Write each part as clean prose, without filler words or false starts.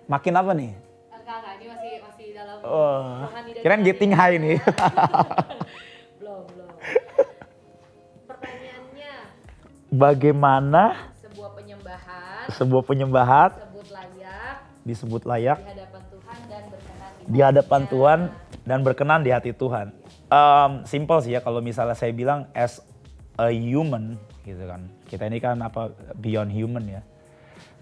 Makin apa nih? Enggak, ini masih dalam Oh, rohani dan kirain getting high nih. belum. Pertanyaannya, Bagaimana sebuah penyembahan sebuah penyembahan disebut layak disebut layak di hadapan Tuhan dan berkenan di hadapan hatinya. Tuhan dan berkenan di hati Tuhan? Simple sih ya, kalau misalnya saya bilang as a human gitu kan. Kita ini kan beyond human ya.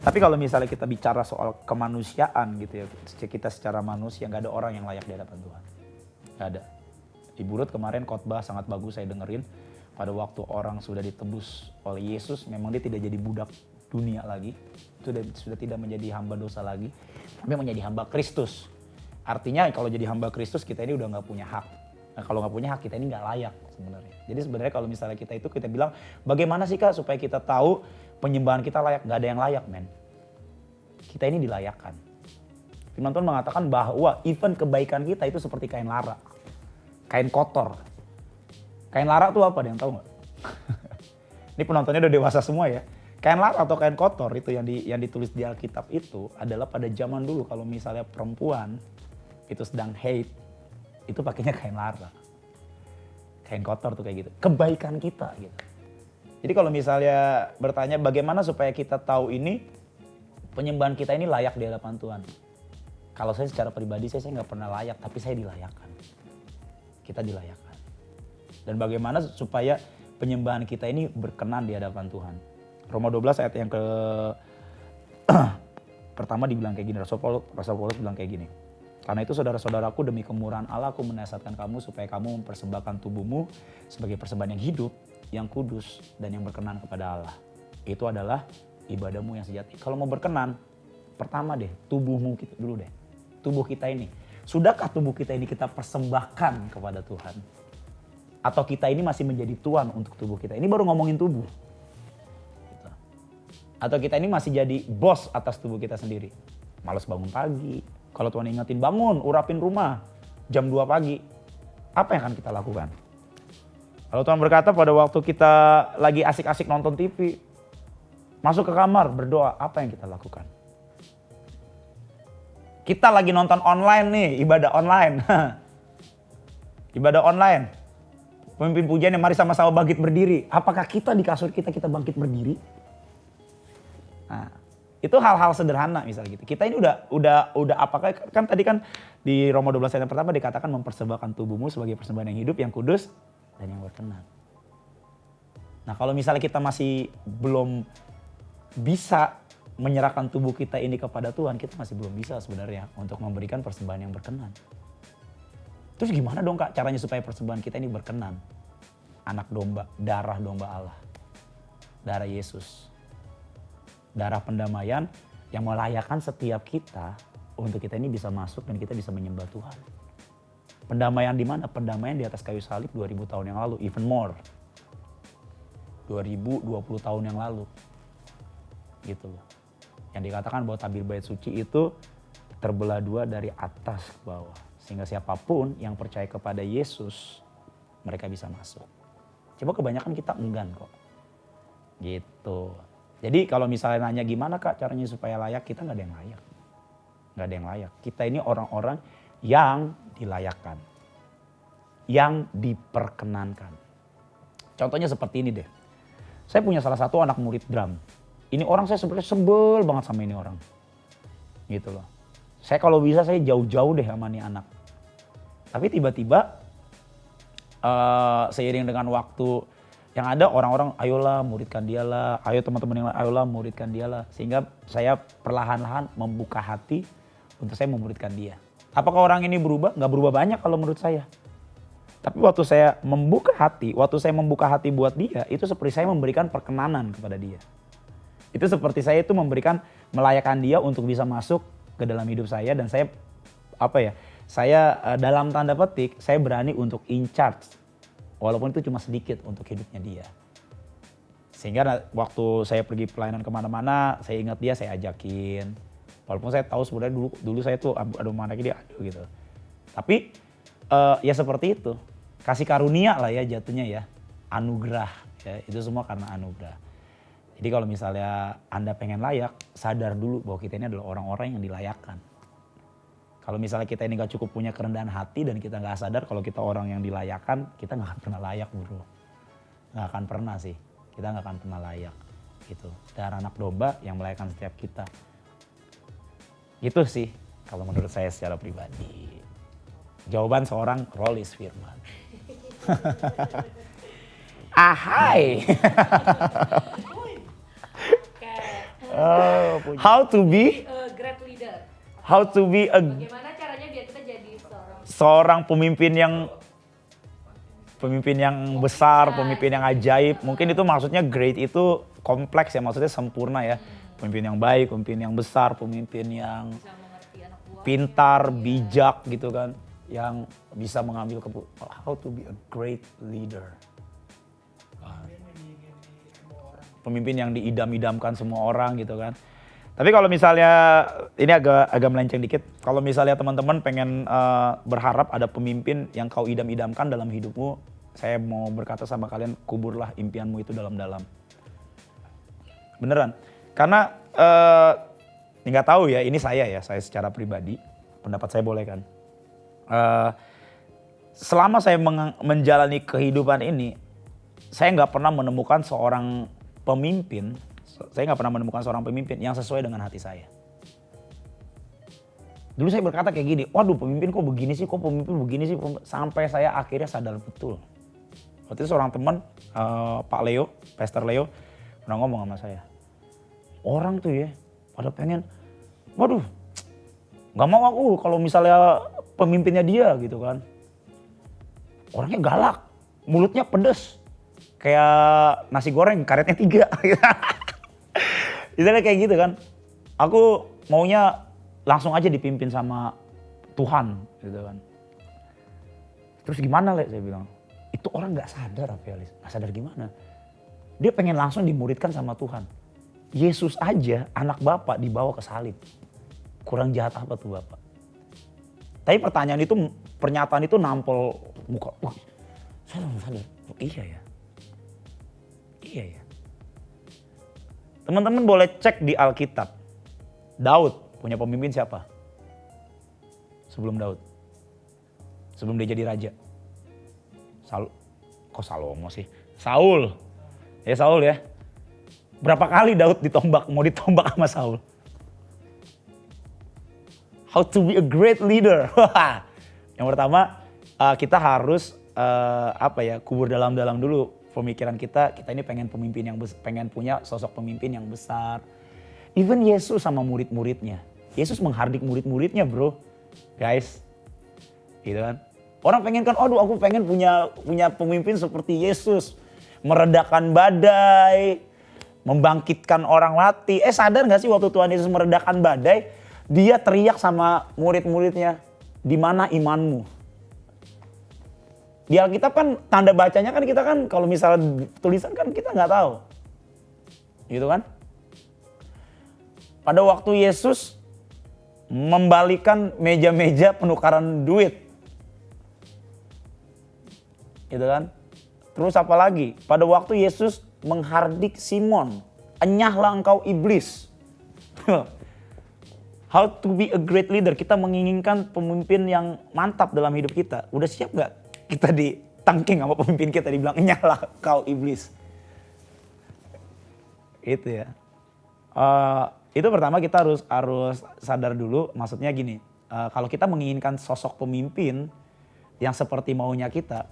Tapi kalau misalnya kita bicara soal kemanusiaan gitu ya, kita secara manusia nggak ada orang yang layak di hadapan Tuhan. Nggak ada. Di Burut kemarin khotbah sangat bagus saya dengerin. Pada waktu orang sudah ditebus oleh Yesus, memang dia tidak jadi budak dunia lagi. Sudah tidak menjadi hamba dosa lagi, tapi menjadi hamba Kristus. Artinya kalau jadi hamba Kristus kita ini udah nggak punya hak. Nah, kalau nggak punya hak kita ini nggak layak sebenarnya. Jadi sebenarnya kalau misalnya kita bilang bagaimana sih Kak supaya kita tahu penyembahan kita layak? Nggak ada yang layak men. Kita ini dilayakkan. Firman Tuhan mengatakan bahwa even kebaikan kita itu seperti kain lara. Kain kotor. Kain lara tuh apa? Ada yang tahu nggak? Ini penontonnya udah dewasa semua ya. Kain lara atau kain kotor itu yang ditulis di Alkitab itu adalah pada zaman dulu kalau misalnya perempuan itu sedang haid, itu pakainya kain lara. Kain kotor tuh kayak gitu. Kebaikan kita gitu. Jadi kalau misalnya bertanya bagaimana supaya kita tahu ini penyembahan kita ini layak di hadapan Tuhan. Kalau saya secara pribadi saya nggak pernah layak, tapi saya dilayakkan. Kita dilayakkan. Dan bagaimana supaya penyembahan kita ini berkenan di hadapan Tuhan. Roma 12 ayat yang pertama dibilang kayak gini, Rasul Paulus bilang kayak gini. Karena itu saudara-saudaraku demi kemurahan Allah aku menasihatkan kamu supaya kamu mempersembahkan tubuhmu sebagai persembahan yang hidup, yang kudus dan yang berkenan kepada Allah. Itu adalah ibadahmu yang sejati. Kalau mau berkenan, pertama deh tubuhmu kita dulu deh. Tubuh kita ini. Sudahkah tubuh kita ini kita persembahkan kepada Tuhan? Atau kita ini masih menjadi tuan untuk tubuh kita? Ini baru ngomongin tubuh. Gitu. Atau kita ini masih jadi bos atas tubuh kita sendiri. Malas bangun pagi. Kalau Tuhan ingetin bangun, urapin rumah. Jam 2 pagi. Apa yang akan kita lakukan? Kalau Tuhan berkata pada waktu kita lagi asik-asik nonton TV. Masuk ke kamar berdoa. Apa yang kita lakukan? Kita lagi nonton online nih. Ibadah online. Ibadah online. Pemimpin pujiannya mari sama-sama bangkit berdiri. Apakah kita di kasur kita bangkit berdiri? Nah, itu hal-hal sederhana misalnya gitu. Kita ini udah apakah kan tadi kan di Roma 12 ayat yang pertama dikatakan mempersembahkan tubuhmu sebagai persembahan yang hidup, yang kudus dan yang berkenan. Nah, kalau misalnya kita masih belum bisa menyerahkan tubuh kita ini kepada Tuhan, kita masih belum bisa sebenarnya untuk memberikan persembahan yang berkenan. Terus gimana dong Kak caranya supaya persembahan kita ini berkenan? Anak domba, darah domba Allah. Darah Yesus. Darah pendamaian yang melayakkan setiap kita untuk kita ini bisa masuk dan kita bisa menyembah Tuhan. Pendamaian di mana? Pendamaian di atas kayu salib 2000 tahun yang lalu, even more. 2020 tahun yang lalu. Gitu loh. Yang dikatakan bahwa tabir bait suci itu terbelah dua dari atas ke bawah. Sehingga siapapun yang percaya kepada Yesus, mereka bisa masuk. Coba kebanyakan kita enggan kok. Gitu. Jadi kalau misalnya nanya gimana Kak caranya supaya layak, kita nggak ada yang layak. Nggak ada yang layak. Kita ini orang-orang yang dilayakkan. Yang diperkenankan. Contohnya seperti ini deh. Saya punya salah satu anak murid drum. Ini orang saya sebenarnya sebel banget sama ini orang. Gitu loh. Saya kalau bisa saya jauh-jauh deh sama nih anak. Tapi tiba-tiba seiring dengan waktu yang ada orang-orang ayolah muridkan dia lah. Ayo teman-teman yang lain ayolah muridkan dia lah. Sehingga saya perlahan-lahan membuka hati untuk saya memuridkan dia. Apakah orang ini berubah? Nggak berubah banyak kalau menurut saya. Tapi waktu saya membuka hati buat dia, itu seperti saya memberikan perkenanan kepada dia. Itu seperti saya itu melayakkan dia untuk bisa masuk ke dalam hidup saya dan saya dalam tanda petik saya berani untuk in charge walaupun itu cuma sedikit untuk hidupnya dia. Sehingga waktu saya pergi pelayanan kemana-mana saya ingat dia, saya ajakin. Walaupun saya tahu sebenarnya dulu saya tuh aduh mana dia aduh gitu. Tapi ya seperti itu, kasih karunia lah ya jatuhnya ya, anugerah ya, itu semua karena anugerah. Jadi kalau misalnya Anda pengen layak, sadar dulu bahwa kita ini adalah orang-orang yang dilayakkan. Kalau misalnya kita ini gak cukup punya kerendahan hati dan kita gak sadar kalau kita orang yang dilayakkan, kita gak akan pernah layak bro. Gak akan pernah sih, kita gak akan pernah layak gitu. Dan anak domba yang melayakkan setiap kita. Gitu sih kalau menurut saya secara pribadi. Jawaban seorang Rolis Firman. Ahai. How to be? Great leader. How to be a Bagaimana caranya biar kita jadi seorang pemimpin yang besar, pemimpin yang ajaib. Mungkin itu maksudnya great itu kompleks ya, maksudnya sempurna ya. Pemimpin yang baik, pemimpin yang besar, pemimpin yang bisa mengerti anak buah. pintar, bijak gitu kan. Yang bisa mengambil how to be a great leader. Pemimpin yang diidam-idamkan semua orang gitu kan. Tapi kalau misalnya, ini agak melenceng dikit. Kalau misalnya teman-teman pengen berharap ada pemimpin yang kau idam-idamkan dalam hidupmu, saya mau berkata sama kalian, kuburlah impianmu itu dalam-dalam. Beneran. Karena, nggak tahu ya, ini saya secara pribadi, pendapat saya boleh kan. Selama saya menjalani kehidupan ini, saya nggak pernah menemukan seorang pemimpin yang sesuai dengan hati saya. Dulu saya berkata kayak gini, waduh pemimpin kok begini sih, sampai saya akhirnya sadar betul. Waktu itu seorang teman, Pak Leo, Pastor Leo, pernah ngomong sama saya. Orang tuh ya, pada pengen, waduh gak mau aku kalau misalnya pemimpinnya dia gitu kan. Orangnya galak, mulutnya pedes. Kayak nasi goreng, karetnya 3. Misalnya kayak gitu kan. Aku maunya langsung aja dipimpin sama Tuhan gitu kan. Terus gimana Le? Saya bilang. Itu orang gak sadar Felis. Gak sadar gimana? Dia pengen langsung dimuridkan sama Tuhan. Yesus aja anak Bapak dibawa ke salib. Kurang jahat apa tuh Bapak? Tapi pernyataan itu nampol muka. Wah, saya langsung sadar. Oh, iya ya. Iya ya. Teman-teman boleh cek di Alkitab. Daud punya pemimpin siapa? Sebelum Daud. Sebelum dia jadi raja. Kok Salomo sih? Saul. Ya Saul ya. Berapa kali Daud mau ditombak sama Saul? How to be a great leader. Yang pertama kita harus kubur dalam-dalam dulu pemikiran kita ini pengen punya sosok pemimpin yang besar. Even Yesus sama murid-muridnya. Yesus menghardik murid-muridnya bro. Guys. Gitu kan. Orang pengen kan, aduh aku pengen punya pemimpin seperti Yesus. Meredakan badai. Membangkitkan orang mati. Sadar gak sih waktu Tuhan Yesus meredakan badai. Dia teriak sama murid-muridnya. Di mana imanmu? Di Alkitab kan tanda bacanya kan kita kan kalau misalnya tulisan kan kita nggak tahu. Gitu kan? Pada waktu Yesus membalikan meja-meja penukaran duit. Gitu kan? Terus apa lagi? Pada waktu Yesus menghardik Simon, enyahlah engkau iblis. How to be a great leader? Kita menginginkan pemimpin yang mantap dalam hidup kita. Udah siap gak? Kita ditangking sama pemimpin kita, dibilang nyala kau iblis. Itu ya. Itu pertama kita harus sadar dulu, maksudnya gini. Kalau kita menginginkan sosok pemimpin yang seperti maunya kita,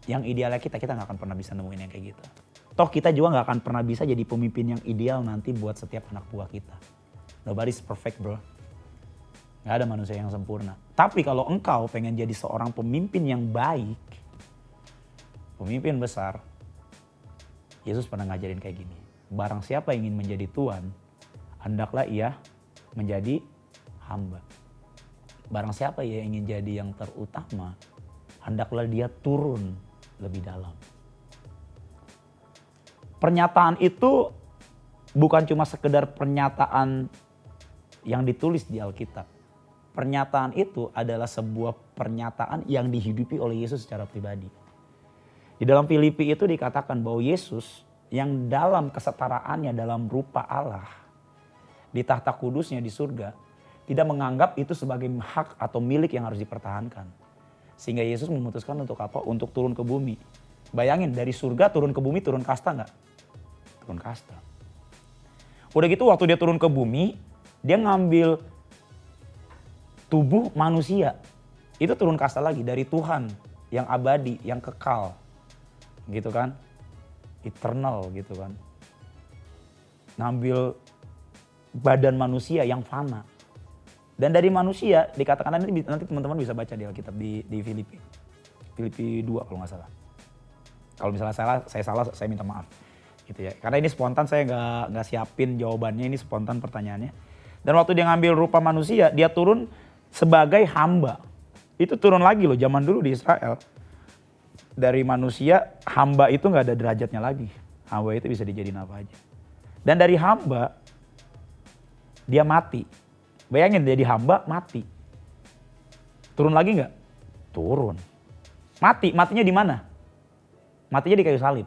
yang idealnya kita gak akan pernah bisa nemuin yang kayak gitu. Toh kita juga gak akan pernah bisa jadi pemimpin yang ideal nanti buat setiap anak buah kita. Nobody's perfect bro. Gak ada manusia yang sempurna. Tapi kalau engkau pengen jadi seorang pemimpin yang baik, pemimpin besar, Yesus pernah ngajarin kayak gini. Barang siapa ingin menjadi Tuhan, hendaklah ia menjadi hamba. Barang siapa yang ingin jadi yang terutama, hendaklah dia turun lebih dalam. Pernyataan itu bukan cuma sekedar pernyataan yang ditulis di Alkitab. Pernyataan itu adalah sebuah pernyataan yang dihidupi oleh Yesus secara pribadi. Di dalam Filipi itu dikatakan bahwa Yesus yang dalam kesetaraannya dalam rupa Allah di tahta kudusnya di surga tidak menganggap itu sebagai hak atau milik yang harus dipertahankan. Sehingga Yesus memutuskan untuk apa? Untuk turun ke bumi. Bayangin dari surga turun ke bumi, turun kasta nggak? Turun kasta. Udah gitu waktu dia turun ke bumi, dia ngambil tubuh manusia. Itu turun kasta lagi dari Tuhan yang abadi, yang kekal. Gitu kan? Eternal gitu kan. Ngambil badan manusia yang fana. Dan dari manusia dikatakan nanti teman-teman bisa baca di Alkitab di Filipi. Filipi 2 kalau nggak salah. Kalau misalnya saya salah saya minta maaf. Gitu ya. Karena ini spontan, saya nggak siapin jawabannya, ini spontan pertanyaannya. Dan waktu dia ngambil rupa manusia, dia turun sebagai hamba. Itu turun lagi loh, zaman dulu di Israel. Dari manusia, hamba itu nggak ada derajatnya lagi. Hamba itu bisa dijadiin apa aja. Dan dari hamba, dia mati. Bayangin dia di hamba mati. Turun lagi nggak? Turun. Mati, matinya di mana? Matinya di kayu salib.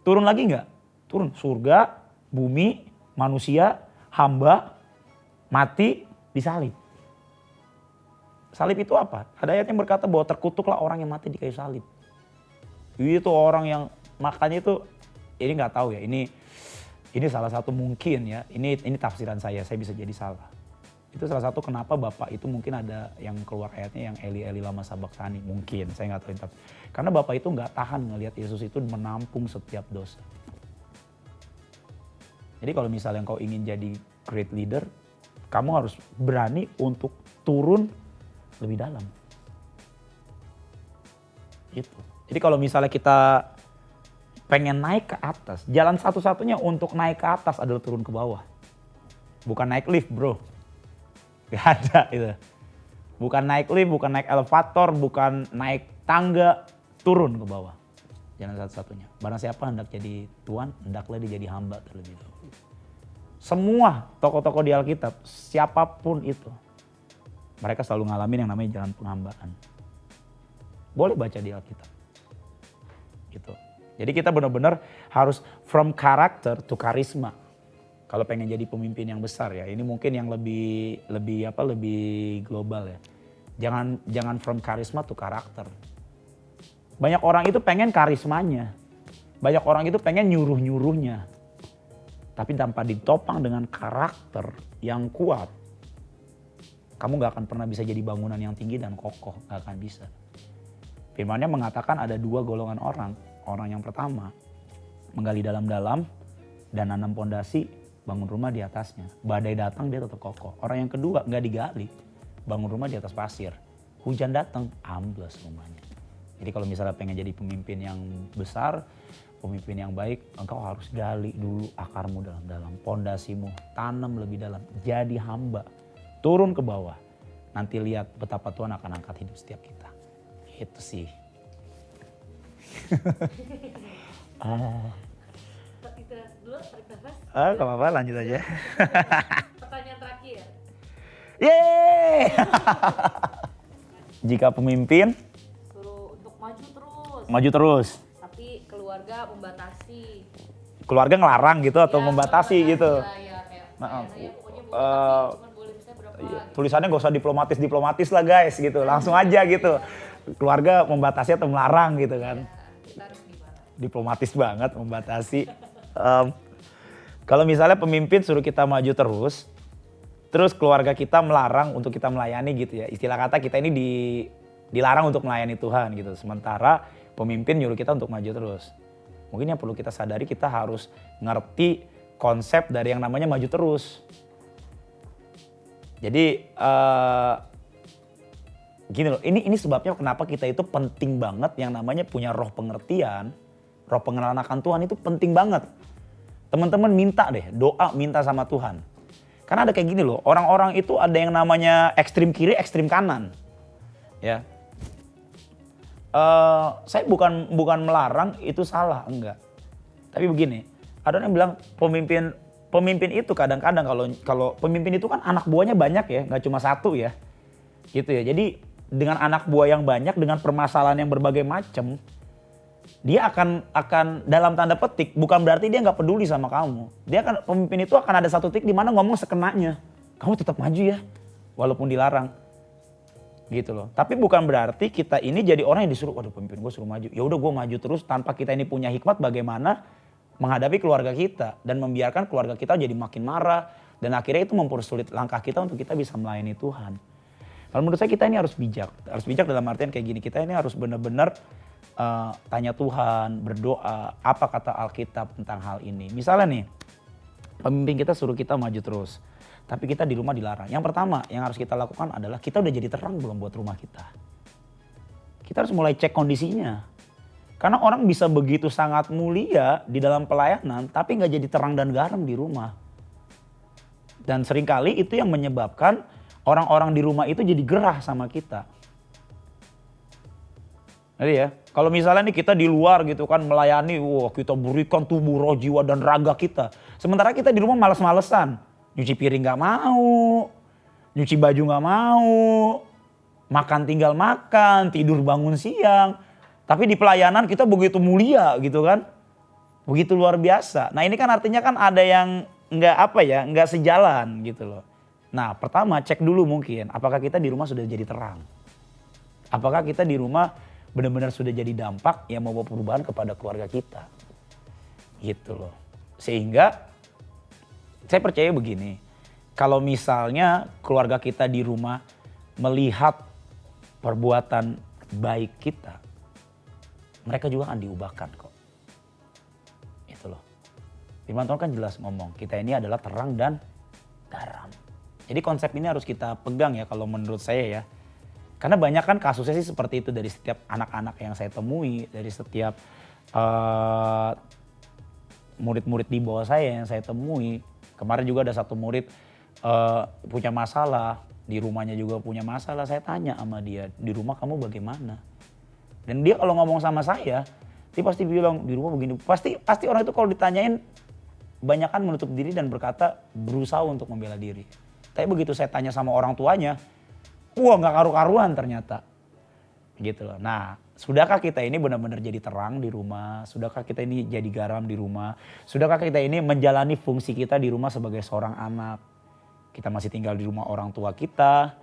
Turun lagi nggak? Turun. Surga, bumi, manusia, hamba, mati, disalib. Salib itu apa? Ada ayat yang berkata bahwa terkutuklah orang yang mati di kayu salib. Itu orang yang makanya itu, ini nggak tahu ya. Ini salah satu mungkin ya. Ini tafsiran saya bisa jadi salah. Itu salah satu kenapa Bapak itu mungkin ada yang keluar ayatnya yang Eli Eli lama sabachthani. Mungkin, saya nggak tahu. Karena Bapak itu nggak tahan ngelihat Yesus itu menampung setiap dosa. Jadi kalau misalnya engkau ingin jadi great leader, kamu harus berani untuk turun lebih dalam. Gitu. Jadi kalau misalnya kita pengen naik ke atas, jalan satu-satunya untuk naik ke atas adalah turun ke bawah. Bukan naik lift bro. Gak ada itu. Bukan naik lift, bukan naik elevator, bukan naik tangga, turun ke bawah. Jalan satu-satunya. Barang siapa hendak jadi tuan, hendaklah dia jadi hamba terlebih dahulu. Semua tokoh-tokoh di Alkitab, siapapun itu, mereka selalu ngalamin yang namanya jalan penghambaan. Boleh baca di Alkitab. Gitu. Jadi kita benar-benar harus from character to charisma. Kalau pengen jadi pemimpin yang besar ya, ini mungkin yang lebih global ya. Jangan from charisma to karakter. Banyak orang itu pengen karismanya. Banyak orang itu pengen nyuruh-nyuruhnya. Tapi tanpa ditopang dengan karakter yang kuat, kamu gak akan pernah bisa jadi bangunan yang tinggi dan kokoh, gak akan bisa. Firman-Nya mengatakan ada dua golongan orang. Orang yang pertama menggali dalam-dalam dan nanam pondasi, bangun rumah di atasnya. Badai datang dia tetap kokoh. Orang yang kedua nggak digali, bangun rumah di atas pasir. Hujan datang, ambles rumahnya. Jadi kalau misalnya pengen jadi pemimpin yang besar, pemimpin yang baik, engkau harus gali dulu akarmu dalam-dalam, pondasimu, tanam lebih dalam, jadi hamba, turun ke bawah. Nanti lihat betapa Tuhan akan angkat hidup setiap kita. Itu sih. Istirahat dulu, tarik nafas. Gak apa-apa, lanjut aja. Pertanyaan terakhir. Yeay! Jika pemimpin Suruh untuk maju maju terus, tapi keluarga membatasi. keluarga ngelarang gitu atau Ya, membatasi gitu. Ya, kayak Maaf. ya, pokoknya boleh tapi cuma boleh misalnya berapa. Iya, tulisannya gak usah diplomatis lah guys gitu, langsung aja gitu. Keluarga membatasi atau melarang gitu kan. Kita harus gimana? Diplomatis banget membatasi. Kalau misalnya pemimpin suruh kita maju terus keluarga kita melarang untuk kita melayani gitu ya. Istilah kata kita ini dilarang untuk melayani Tuhan gitu. Sementara pemimpin nyuruh kita untuk maju terus. Mungkin yang perlu kita sadari, kita harus ngerti konsep dari yang namanya maju terus. Jadi gini loh, ini sebabnya kenapa kita itu penting banget yang namanya punya roh pengertian, roh pengenalan akan Tuhan itu penting banget. Teman-teman minta deh, doa minta sama Tuhan. Karena ada kayak gini loh, orang-orang itu ada yang namanya ekstrim kiri, ekstrim kanan. Ya, saya bukan melarang itu salah, enggak. Tapi begini, ada yang bilang pemimpin itu kadang-kadang kalau pemimpin itu kan anak buahnya banyak ya, nggak cuma satu ya, gitu ya. Jadi dengan anak buah yang banyak, dengan permasalahan yang berbagai macam, dia akan dalam tanda petik, bukan berarti dia nggak peduli sama kamu. Dia kan pemimpin itu akan ada satu titik di mana ngomong sekenanya. Kamu tetap maju ya, walaupun dilarang. Gitu loh. Tapi bukan berarti kita ini jadi orang yang disuruh, waduh pemimpin gue suruh maju. Ya udah gue maju terus tanpa kita ini punya hikmat bagaimana menghadapi keluarga kita dan membiarkan keluarga kita jadi makin marah dan akhirnya itu mempersulit langkah kita untuk kita bisa melayani Tuhan. Kalau menurut saya kita ini harus bijak. Harus bijak dalam artian kayak gini, kita ini harus benar-benar tanya Tuhan, berdoa, apa kata Alkitab tentang hal ini. Misalnya nih, pemimpin kita suruh kita maju terus, tapi kita di rumah dilarang. Yang pertama yang harus kita lakukan adalah kita udah jadi terang belum buat rumah kita. Kita harus mulai cek kondisinya. Karena orang bisa begitu sangat mulia di dalam pelayanan, tapi gak jadi terang dan garam di rumah. Dan seringkali itu yang menyebabkan orang-orang di rumah itu jadi gerah sama kita. Jadi ya, kalau misalnya nih kita di luar gitu kan melayani, wah kita berikan tubuh, roh, jiwa dan raga kita. Sementara kita di rumah males-malesan. Nyuci piring gak mau, nyuci baju gak mau, makan tinggal makan, tidur bangun siang. Tapi di pelayanan kita begitu mulia gitu kan. Begitu luar biasa. Nah ini kan artinya kan ada yang nggak sejalan gitu loh. Nah pertama cek dulu mungkin apakah kita di rumah sudah jadi terang. Apakah kita di rumah benar-benar sudah jadi dampak yang membawa perubahan kepada keluarga kita. Gitu loh. Sehingga saya percaya begini, kalau misalnya keluarga kita di rumah melihat perbuatan baik kita, mereka juga akan diubahkan kok. Itu loh. Firman Tuhan kan jelas ngomong, kita ini adalah terang dan garam. Jadi konsep ini harus kita pegang ya kalau menurut saya ya. Karena banyak kan kasusnya sih seperti itu dari setiap anak-anak yang saya temui, dari setiap murid-murid di bawah saya yang saya temui. Kemarin juga ada satu murid punya masalah, di rumahnya juga punya masalah. Saya tanya sama dia, di rumah kamu bagaimana? Dan dia kalau ngomong sama saya, dia pasti bilang di rumah begini. Pasti orang itu kalau ditanyain banyakan menutup diri dan berkata berusaha untuk membela diri. Tapi begitu saya tanya sama orang tuanya, wah nggak karu-karuan ternyata. Gitu loh. Nah, sudahkah kita ini benar-benar jadi terang di rumah? Sudahkah kita ini jadi garam di rumah? Sudahkah kita ini menjalani fungsi kita di rumah sebagai seorang anak? Kita masih tinggal di rumah orang tua kita,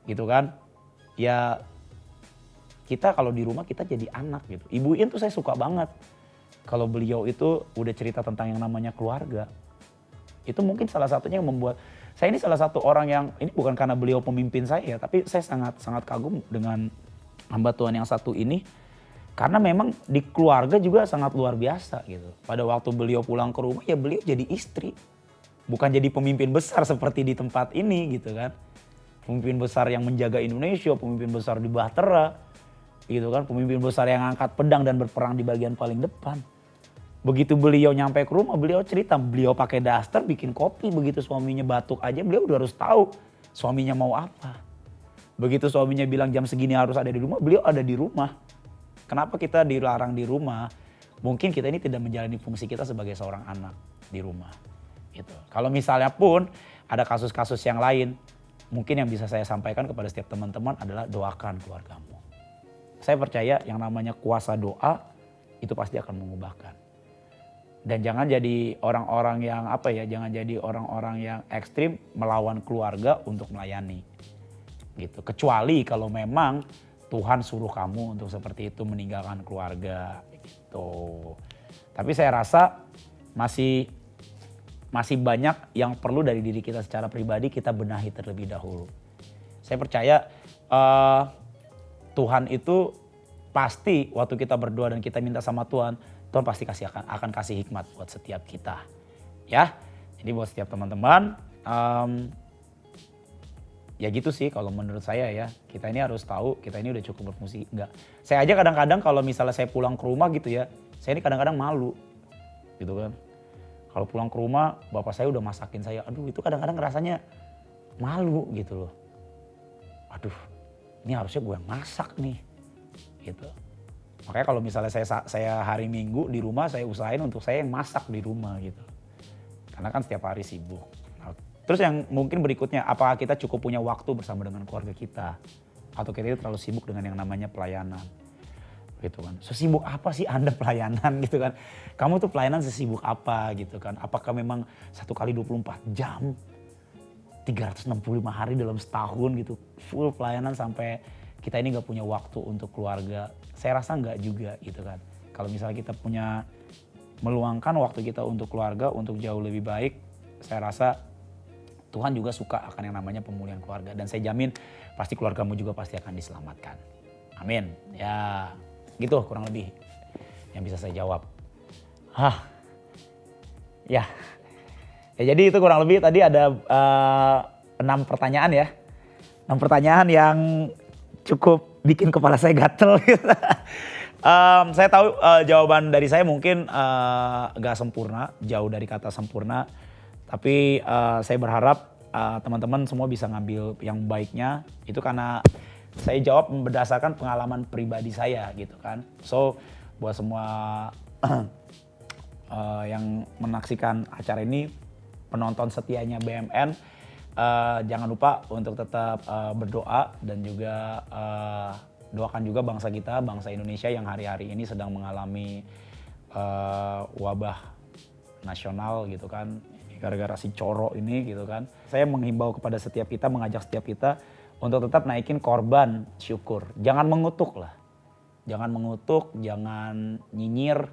gitu kan? Ya kita kalau di rumah kita jadi anak gitu. Ibu In tuh saya suka banget. Kalau beliau itu udah cerita tentang yang namanya keluarga. Itu mungkin salah satunya yang membuat saya ini salah satu orang yang, ini bukan karena beliau pemimpin saya, tapi saya sangat kagum dengan hamba Tuhan yang satu ini. Karena memang di keluarga juga sangat luar biasa gitu. Pada waktu beliau pulang ke rumah ya beliau jadi istri. Bukan jadi pemimpin besar seperti di tempat ini gitu kan. Pemimpin besar yang menjaga Indonesia, pemimpin besar di Bahtera. Gitu kan, pemimpin besar yang angkat pedang dan berperang di bagian paling depan. Begitu beliau nyampe ke rumah, beliau cerita, beliau pakai daster bikin kopi, begitu suaminya batuk aja beliau udah harus tahu suaminya mau apa. Begitu suaminya bilang jam segini harus ada di rumah, beliau ada di rumah. Kenapa kita dilarang di rumah? Mungkin kita ini tidak menjalani fungsi kita sebagai seorang anak di rumah. Gitu. Kalau misalnya pun ada kasus-kasus yang lain, mungkin yang bisa saya sampaikan kepada setiap teman-teman adalah doakan keluargamu. Saya percaya yang namanya kuasa doa itu pasti akan mengubahkan. Dan jangan jadi orang-orang yang jangan jadi orang-orang yang ekstrim melawan keluarga untuk melayani. Gitu. Kecuali kalau memang Tuhan suruh kamu untuk seperti itu meninggalkan keluarga gitu. Tapi saya rasa masih banyak yang perlu dari diri kita secara pribadi kita benahi terlebih dahulu. Saya percaya Tuhan itu pasti waktu kita berdoa dan kita minta sama Tuhan, Tuhan pasti akan kasih hikmat buat setiap kita. Ya, jadi buat setiap teman-teman, ya gitu sih kalau menurut saya ya. Kita ini harus tahu kita ini udah cukup berfungsi. Enggak. Saya aja kadang-kadang kalau misalnya saya pulang ke rumah gitu ya, saya ini kadang-kadang malu gitu kan. Kalau pulang ke rumah bapak saya udah masakin saya, aduh itu kadang-kadang rasanya malu gitu loh. Aduh ini harusnya gue yang masak nih gitu. Makanya kalau misalnya saya hari Minggu di rumah saya usahain untuk saya yang masak di rumah gitu. Karena kan setiap hari sibuk. Nah, terus yang mungkin berikutnya, apakah kita cukup punya waktu bersama dengan keluarga kita? Atau kita itu terlalu sibuk dengan yang namanya pelayanan? gitu kan. Sesibuk apa sih Anda pelayanan gitu kan. Kamu tuh pelayanan sesibuk apa gitu kan. Apakah memang 1 kali 24 jam, 365 hari dalam setahun gitu. Full pelayanan sampai kita ini gak punya waktu untuk keluarga. Saya rasa gak juga gitu kan. Kalau misalnya kita punya meluangkan waktu kita untuk keluarga, untuk jauh lebih baik, saya rasa Tuhan juga suka akan yang namanya pemulihan keluarga. Dan saya jamin pasti keluargamu juga pasti akan diselamatkan. Amin. Ya gitu kurang lebih yang bisa saya jawab. Ya. Ya jadi itu kurang lebih tadi ada 6 pertanyaan ya. 6 pertanyaan yang cukup bikin kepala saya gatel gitu. Saya tahu jawaban dari saya mungkin gak sempurna, jauh dari kata sempurna. Tapi saya berharap teman-teman semua bisa ngambil yang baiknya. Itu karena saya jawab berdasarkan pengalaman pribadi saya gitu kan. So buat semua yang menyaksikan acara ini, penonton setianya BMN, jangan lupa untuk tetap berdoa dan juga doakan juga bangsa kita, bangsa Indonesia yang hari-hari ini sedang mengalami wabah nasional gitu kan, gara-gara si Coro ini gitu kan. Saya menghimbau kepada setiap kita, mengajak setiap kita untuk tetap naikin korban syukur. Jangan mengutuk lah, jangan mengutuk, jangan nyinyir,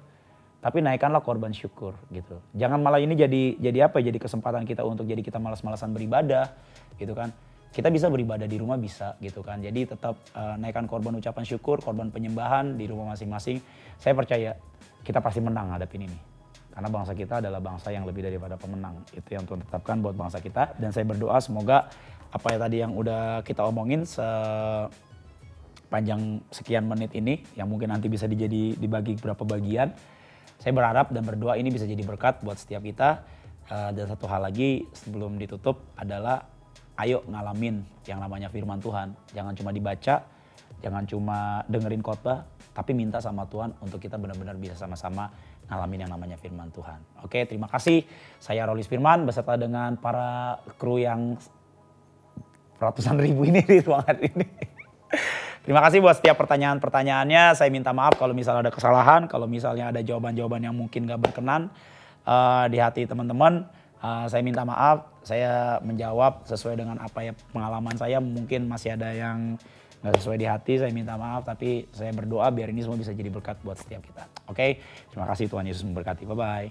tapi naikkanlah korban syukur gitu. Jangan malah ini jadi apa? Jadi kesempatan kita untuk jadi kita malas-malasan beribadah gitu kan. Kita bisa beribadah di rumah bisa gitu kan. Jadi tetap naikkan korban ucapan syukur, korban penyembahan di rumah masing-masing. Saya percaya kita pasti menang hadapin ini. Karena bangsa kita adalah bangsa yang lebih daripada pemenang. Itu yang Tuhan tetapkan buat bangsa kita. Dan saya berdoa semoga apa ya tadi yang udah kita omongin sepanjang sekian menit ini, yang mungkin nanti bisa dibagi beberapa bagian. Saya berharap dan berdoa ini bisa jadi berkat buat setiap kita. Dan satu hal lagi sebelum ditutup adalah ayo ngalamin yang namanya firman Tuhan. Jangan cuma dibaca, jangan cuma dengerin khotbah, tapi minta sama Tuhan untuk kita benar-benar bisa sama-sama ngalamin yang namanya firman Tuhan. Oke, terima kasih. Saya Rolis Firman beserta dengan para kru yang ratusan ribu ini di ruangan ini. Terima kasih buat setiap pertanyaan-pertanyaannya. Saya minta maaf kalau misalnya ada kesalahan, kalau misalnya ada jawaban-jawaban yang mungkin gak berkenan di hati teman-teman. Saya minta maaf, saya menjawab sesuai dengan apa ya pengalaman saya. Mungkin masih ada yang gak sesuai di hati, saya minta maaf. Tapi saya berdoa biar ini semua bisa jadi berkat buat setiap kita. Oke, terima kasih, Tuhan Yesus memberkati. Bye-bye.